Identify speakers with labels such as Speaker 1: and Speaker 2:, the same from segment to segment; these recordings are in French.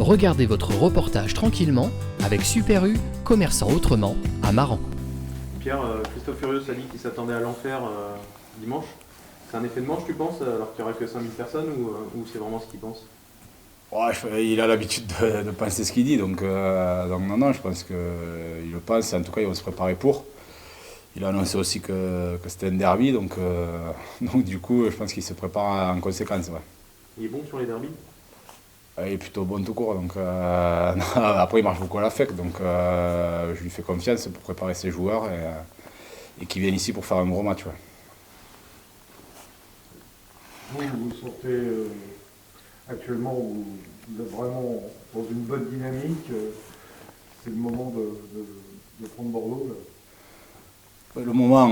Speaker 1: Regardez votre reportage tranquillement avec Super U, commerçant autrement, à Maran.
Speaker 2: Pierre, Christophe Furios a dit qu'il s'attendait à l'enfer dimanche. C'est un effet de manche, tu penses, alors qu'il n'y aura que 5000 personnes, ou c'est vraiment ce qu'il pense?
Speaker 3: Ouais, il a l'habitude de penser ce qu'il dit, donc non, je pense qu'il le pense, en tout cas il va se préparer pour. Il a annoncé aussi que c'était un derby, donc du coup je pense qu'il se prépare en conséquence. Ouais.
Speaker 2: Il est bon sur les derbys?
Speaker 3: Il est plutôt bon tout court, donc après il marche beaucoup à l'affect, donc je lui fais confiance pour préparer ses joueurs et qu'ils viennent ici pour faire un gros match. Ouais.
Speaker 4: Vous sortez actuellement, vous êtes vraiment dans une bonne dynamique, c'est le moment de prendre Bordeaux là.
Speaker 3: Le moment,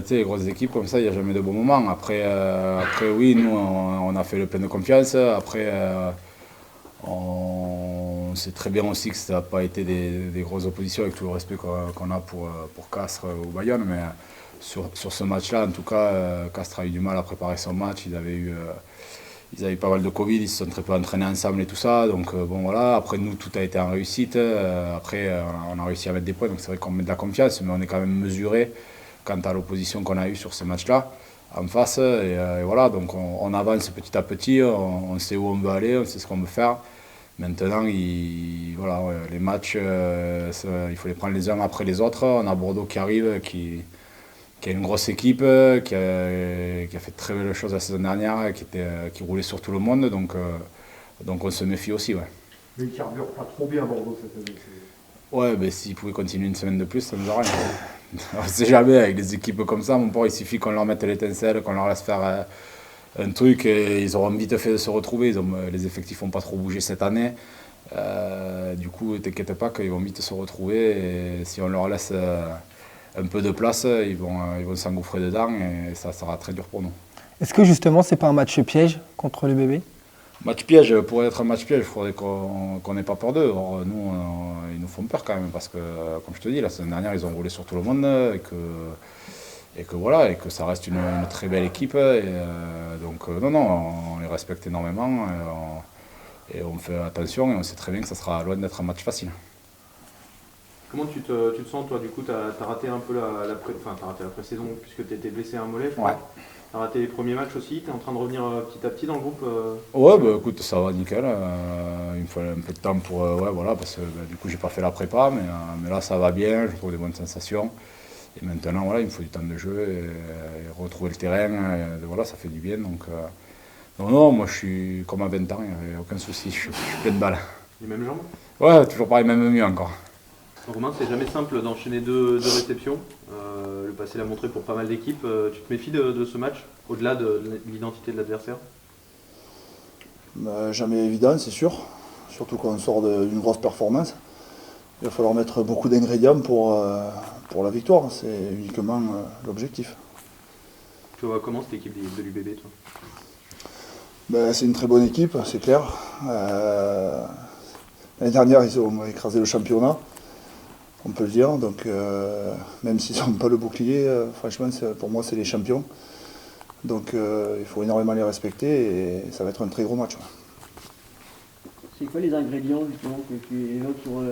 Speaker 3: tu sais, les grosses équipes comme ça, il n'y a jamais de bon moment. Après oui, nous, on a fait le plein de confiance. Après, on sait très bien aussi que ça n'a pas été des grosses oppositions, avec tout le respect qu'on a pour Castres ou Bayonne. Mais sur ce match-là, en tout cas, Castres a eu du mal à préparer son match. Ils avaient pas mal de Covid, ils se sont très peu entraînés ensemble et tout ça. Donc bon voilà, après nous tout a été en réussite. Après on a réussi à mettre des points, donc c'est vrai qu'on met de la confiance, mais on est quand même mesuré quant à l'opposition qu'on a eue sur ces matchs-là en face. Et voilà, donc on avance petit à petit, on sait où on veut aller, on sait ce qu'on veut faire. Maintenant, voilà, ouais, les matchs, il faut les prendre les uns après les autres. On a Bordeaux qui arrive, qui a une grosse équipe, qui a fait de très belles choses la saison dernière, qui roulait sur tout le monde, donc on se méfie aussi. Ouais.
Speaker 4: Mais il ne carbure pas trop bien Bordeaux cette année.
Speaker 3: Ouais, ben, s'ils pouvaient continuer une semaine de plus, ça nous aurait rien. On ne sait jamais, avec des équipes comme ça, mon port, il suffit qu'on leur mette l'étincelle, qu'on leur laisse faire un truc, et ils auront vite fait de se retrouver. Les effectifs n'ont pas trop bougé cette année. Du coup, t'inquiète pas qu'ils vont vite se retrouver, et si on leur laisse un peu de place, ils vont s'engouffrer dedans et ça sera très dur pour nous.
Speaker 5: Est-ce que justement c'est pas un match piège contre le bébé?
Speaker 3: Match piège, pour être un match piège, il faudrait qu'on n'ait pas peur d'eux. Or, nous, ils nous font peur quand même parce que, comme je te dis, la saison dernière, ils ont roulé sur tout le monde et que voilà, et que ça reste une très belle équipe. Donc non, on les respecte énormément et on fait attention et on sait très bien que ça sera loin d'être un match facile.
Speaker 2: Comment tu te sens, toi? Du coup, tu as raté un peu t'as raté la pré-saison puisque tu étais blessé à un mollet, je crois.
Speaker 3: Ouais.
Speaker 2: Tu as raté les premiers matchs aussi, tu es en train de revenir petit à petit dans le groupe
Speaker 3: Ouais, bah écoute, ça va nickel. Il me fallait un peu de temps pour. Ouais, voilà, parce que du coup, j'ai pas fait la prépa, mais là, ça va bien, je trouve des bonnes sensations. Et maintenant, voilà, il me faut du temps de jeu et retrouver le terrain. Voilà, ça fait du bien. Donc, non, moi, je suis comme à 20 ans, il n'y a aucun souci, je suis plein de balles.
Speaker 2: Les mêmes jambes?
Speaker 3: Ouais, toujours pareil, même mieux encore.
Speaker 2: Romain, c'est jamais simple d'enchaîner deux réceptions. Le passé l'a montré pour pas mal d'équipes. Tu te méfies de ce match, au-delà de l'identité de l'adversaire?
Speaker 6: Jamais évident, c'est sûr. Surtout quand on sort d'une grosse performance. Il va falloir mettre beaucoup d'ingrédients pour la victoire. C'est uniquement l'objectif.
Speaker 2: Tu vois comment cette équipe de l'UBB, toi?
Speaker 6: C'est une très bonne équipe, c'est clair. L'année dernière, ils ont écrasé le championnat, on peut le dire. Donc, même s'ils n'ont pas le bouclier, franchement, pour moi, c'est les champions. Donc, il faut énormément les respecter et ça va être un très gros match.
Speaker 7: C'est quoi les ingrédients justement que tu évoques pour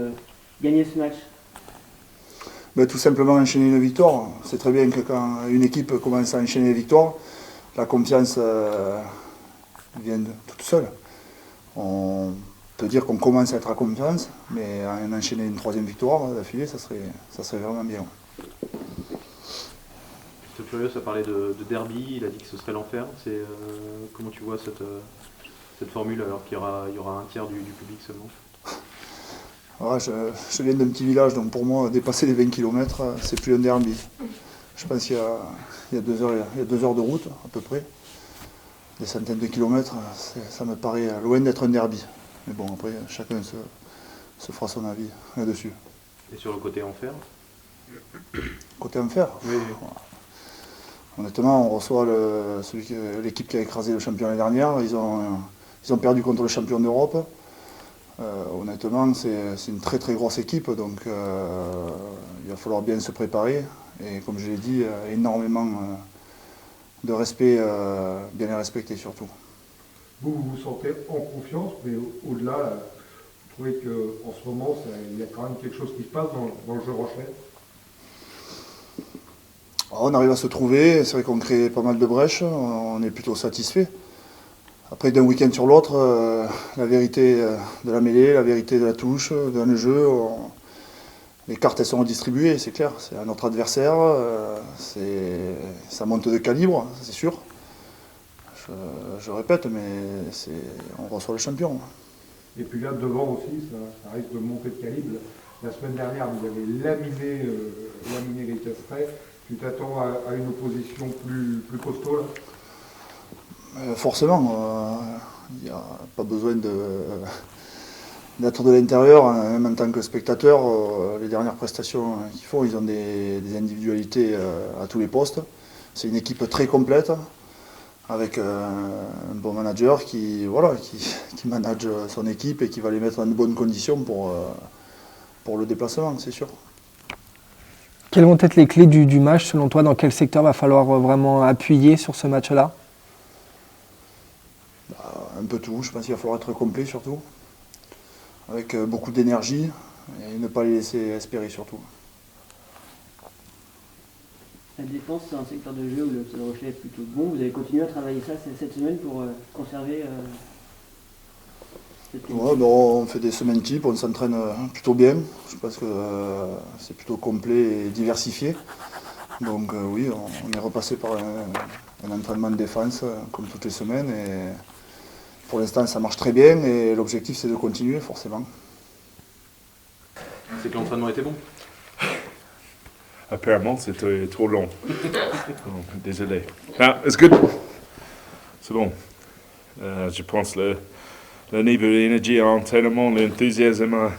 Speaker 7: gagner ce match?
Speaker 6: Tout simplement enchaîner une victoire. C'est très bien que quand une équipe commence à enchaîner les victoires, la confiance vient toute seule. On peut dire qu'on commence à être à confiance, mais en enchaîner une troisième victoire d'affilée, ça serait vraiment bien.
Speaker 2: Christophe Furios a parlé de derby, il a dit que ce serait l'enfer. Comment tu vois cette formule alors qu'il y aura un tiers du public seulement?
Speaker 6: Ouais, je viens d'un petit village, donc pour moi, dépasser les 20 km, c'est plus un derby. Je pense qu'il y a 2 heures de route, à peu près. Des centaines de kilomètres, ça me paraît loin d'être un derby. Mais bon, après, chacun se fera son avis là-dessus.
Speaker 2: Et sur le côté enfer?
Speaker 6: Côté enfer?
Speaker 2: Oui.
Speaker 6: Honnêtement, on reçoit l'équipe qui a écrasé le champion l'année dernière. Ils ont perdu contre le champion d'Europe. Honnêtement, c'est une très très grosse équipe, donc il va falloir bien se préparer. Et comme je l'ai dit, énormément de respect, bien les respecter surtout.
Speaker 4: Vous vous sentez en confiance, mais au-delà, trouvez qu'en ce moment, il y a quand même quelque chose qui se passe dans le jeu Rochelais?
Speaker 6: On arrive à se trouver, c'est vrai qu'on crée pas mal de brèches, on est plutôt satisfait. Après, d'un week-end sur l'autre, la vérité de la mêlée, la vérité de la touche, dans le jeu, les cartes elles sont redistribuées, c'est clair. C'est à notre adversaire, ça monte de calibre, c'est sûr. Je répète, mais on reçoit le champion.
Speaker 4: Et puis là, devant aussi, ça risque de monter de calibre. La semaine dernière, vous avez laminé les Castres. Tu t'attends à une opposition plus costaud là?
Speaker 6: Forcément, il n'y a pas besoin d'être de l'intérieur, hein, même en tant que spectateur. Les dernières prestations qu'ils font, ils ont des individualités à tous les postes. C'est une équipe très complète, avec un bon manager qui manage son équipe et qui va les mettre dans de bonnes conditions pour le déplacement, c'est sûr.
Speaker 5: Quelles vont être les clés du match selon toi? Dans quel secteur va falloir vraiment appuyer sur ce match-là?
Speaker 6: Un peu tout, je pense qu'il va falloir être complet surtout, avec beaucoup d'énergie et ne pas les laisser espérer surtout.
Speaker 7: La défense, c'est un secteur de jeu où le Stade Rochelais est plutôt bon. Vous avez continué à travailler ça cette semaine pour conserver cette qualité?
Speaker 6: Ouais, on fait des semaines types, on s'entraîne plutôt bien. Je pense que c'est plutôt complet et diversifié. Donc oui, on est repassé par un entraînement de défense comme toutes les semaines. Et pour l'instant, ça marche très bien et l'objectif, c'est de continuer forcément.
Speaker 2: C'est que l'entraînement était bon.
Speaker 8: Apparemment, c'était trop long. Oh, désolé. Ah, c'est good. C'est bon. Je pense le niveau d'énergie à l'entraînement, l'enthousiasme à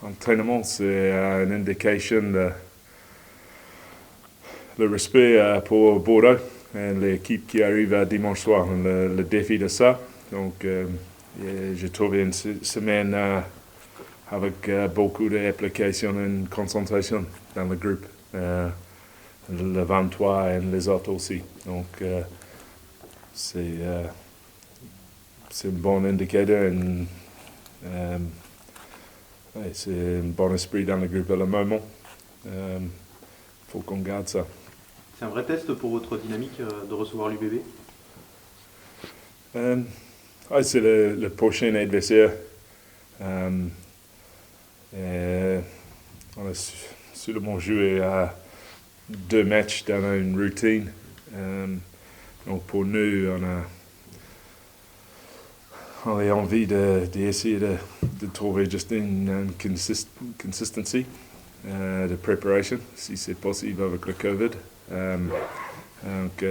Speaker 8: l'entraînement, c'est une indication de le respect pour Bordeaux et l'équipe qui arrive à dimanche soir, le défi de ça. Donc, j'ai trouvé une semaine avec beaucoup d'applications et une concentration dans le groupe, le 23 et les autres aussi. Donc, c'est un bon indicateur. C'est un bon esprit dans le groupe à le moment. Faut qu'on garde ça.
Speaker 2: C'est un vrai test pour votre dynamique de recevoir l'UBB?
Speaker 8: C'est le prochain adversaire. On a sûrement joué à 2 matchs dans une routine. Donc pour nous, on a envie d'essayer de trouver juste une consistency de préparation, si c'est possible avec le COVID. Donc,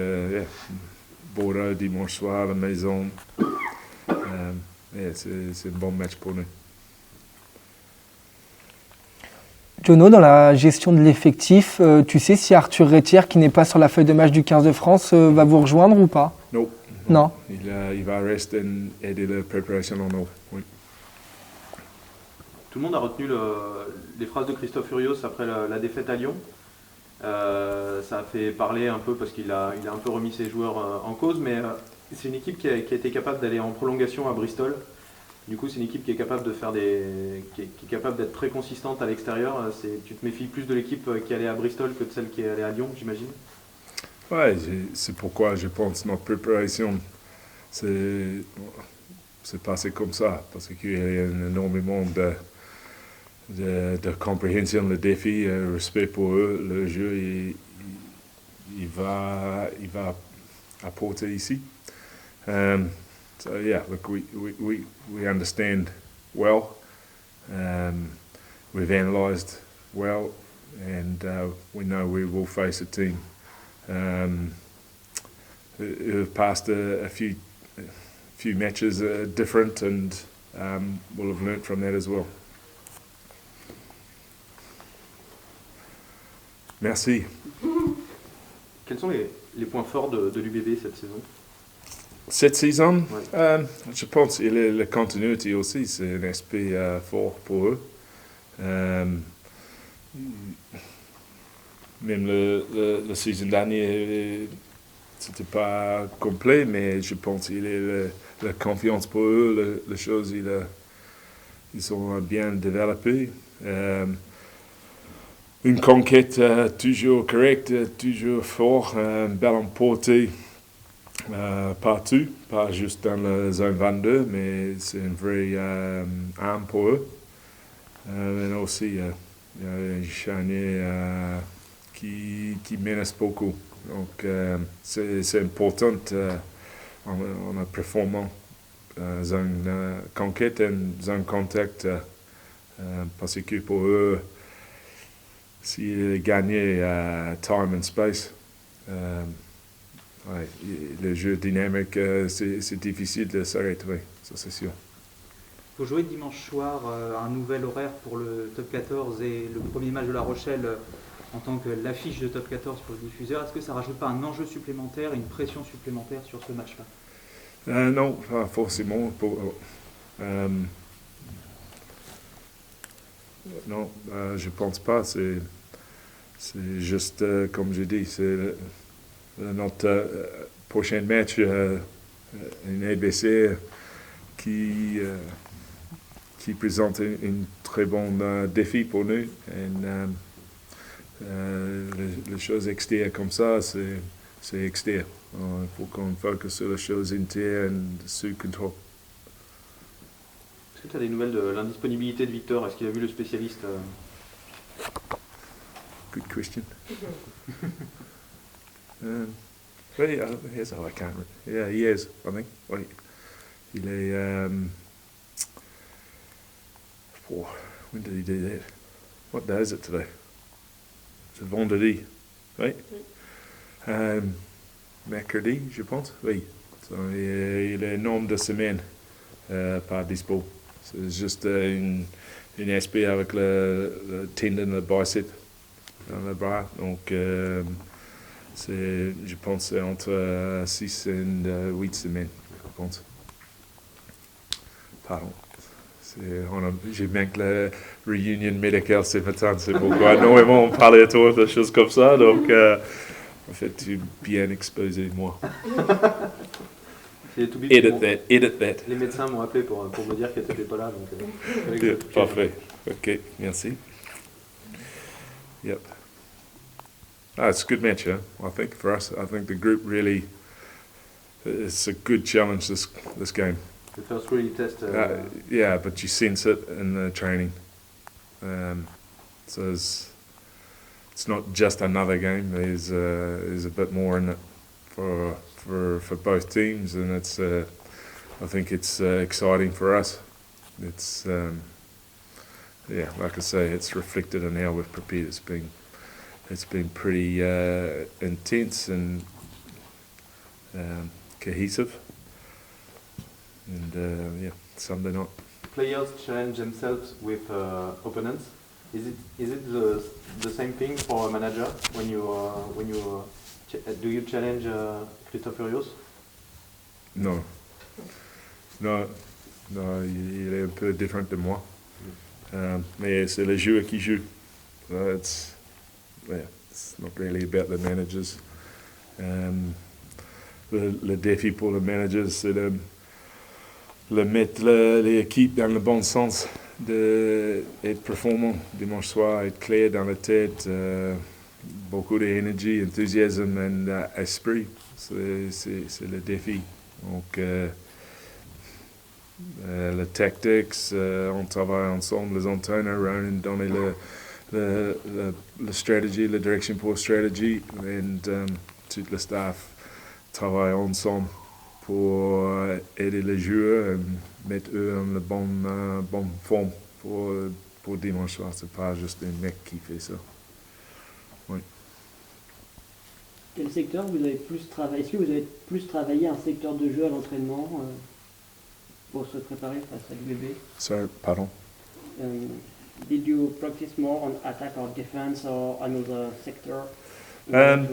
Speaker 8: Bordeaux dimanche soir à la maison. C'est un bon match pour nous.
Speaker 5: Jono, dans la gestion de l'effectif, tu sais si Arthur Rétière, qui n'est pas sur la feuille de match du 15 de France, va vous rejoindre ou pas? Non.
Speaker 8: Il va rester et aider la préparation en eau. Oui.
Speaker 2: Tout le monde a retenu les phrases de Christophe Furios après la défaite à Lyon. Ça a fait parler un peu parce qu'il a un peu remis ses joueurs en cause, mais c'est une équipe qui a été capable d'aller en prolongation à Bristol. Du coup, c'est une équipe qui est capable de faire qui est capable d'être très consistante à l'extérieur. Tu te méfies plus de l'équipe qui est allée à Bristol que de celle qui est allée à Lyon, j'imagine?
Speaker 8: Ouais, c'est pourquoi je pense que notre préparation c'est passé comme ça, parce qu'il y a énormément de compréhension, le défi, respect pour eux, le jeu, il va apporter ici. So yeah, look, we understand well. We've analysed well, and we know we will face a team who have passed a few matches different, and will have learnt from that as well. Merci.
Speaker 2: Quels sont les points forts de l'UBB cette saison?
Speaker 8: Cette saison,
Speaker 2: ouais.
Speaker 8: Je pense que la continuité aussi, c'est un aspect fort pour eux. Même la saison dernière, c'était pas complet, mais je pense qu'il est la confiance pour eux, la chose, ils sont bien développés. Une conquête toujours correcte, toujours fort, ballon porté partout, pas juste dans la zone 22, mais c'est une vraie arme pour eux. Et aussi, il y a un charnier qui menace beaucoup. Donc, c'est important en a performant zone conquête et zone contact parce que pour eux, s'ils gagnent time and space, ouais, le jeu dynamique, c'est difficile de s'arrêter, ça c'est sûr.
Speaker 9: Vous jouez dimanche soir un nouvel horaire pour le top 14 et le premier match de La Rochelle en tant que l'affiche de top 14 pour le diffuseur. Est-ce que ça ne rajoute pas un enjeu supplémentaire, une pression supplémentaire sur ce match-là?
Speaker 8: Non, pas forcément. Non, je pense pas. C'est juste, comme je dis, c'est notre prochain match, une ABC qui présente un très bon défi pour nous. Et, les choses extérieures comme ça, c'est extérieur. Il faut qu'on focus sur les choses intérieures et sous contrôle.
Speaker 2: Est-ce que tu as des nouvelles de l'indisponibilité de Victor? Est-ce qu'il a vu le spécialiste?
Speaker 8: Good question. Oui, yes, I can't. Yeah, he is, I think. Oui. Il est. When did he do that? What day is it today? C'est vendredi, right? Mercredi, je pense. Oui. So, il est nombre de semaines par dispo. C'est juste une aspect avec le tendon, le bicep dans le bras. Donc, je pense c'est entre 6 et 8 semaines, je pense. Pardon. J'ai manqué la réunion médicale ce matin, c'est pourquoi normalement on parlait autour de choses comme ça, donc en fait tu es bien exposé, moi. Edit that.
Speaker 2: Les médecins m'ont appelé pour me dire que tu n'étais pas là, donc...
Speaker 8: Yeah, parfait, ok, merci. Yep. It's a good match, I think, for us. I think the group really, it's a good challenge, this game.
Speaker 2: The first really test.
Speaker 8: Yeah, but you sense it in the training. So it's not just another game. There's a bit more in it for both teams, and it's I think it's exciting for us. It's like I say, it's reflected in how we've prepared. It's been pretty intense and cohesive. And Sunday night.
Speaker 2: Players challenge themselves with opponents. Is it the same thing for a manager when you do you challenge Christophe Furios?
Speaker 8: Non, il est un peu différent de moi. Mais c'est le joueur qui joue. It's not really about the managers. Le défi pour les managers, c'est de mettre l'équipe dans le bon sens, d'être performant dimanche soir, être clair dans la tête, beaucoup d'énergie, enthousiasme et esprit. C'est le défi. Donc, les tactics, on travaille ensemble, les entraîneurs, Ronan donner la stratégie, la direction pour la stratégie, et tout le staff travaille ensemble pour aider les joueurs et mettre eux en la bonne forme pour dimanche soir. C'est pas juste un mec qui fait ça. Oui.
Speaker 7: Quel secteur vous avez plus travaillé? Est-ce que vous avez plus travaillé un secteur de jeu à l'entraînement pour se préparer face à l'UBB?
Speaker 8: Sorry, pardon?
Speaker 7: Did you practice more on attack or defense or another sector?
Speaker 8: Non,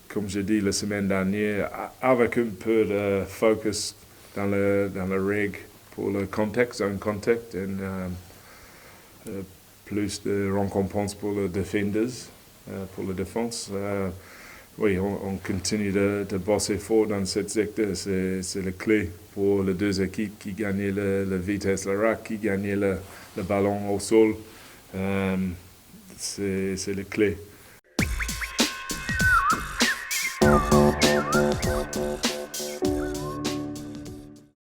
Speaker 8: comme j'ai dit la semaine dernière, avec un peu de focus dans le règle pour le contexte, un contexte, et plus de récompenses pour les defenders, pour la défense. Oui, on continue de bosser fort dans cette secteur. C'est la clé pour les deux équipes qui gagnent la vitesse, le rack, qui gagnent le ballon au sol. C'est la clé.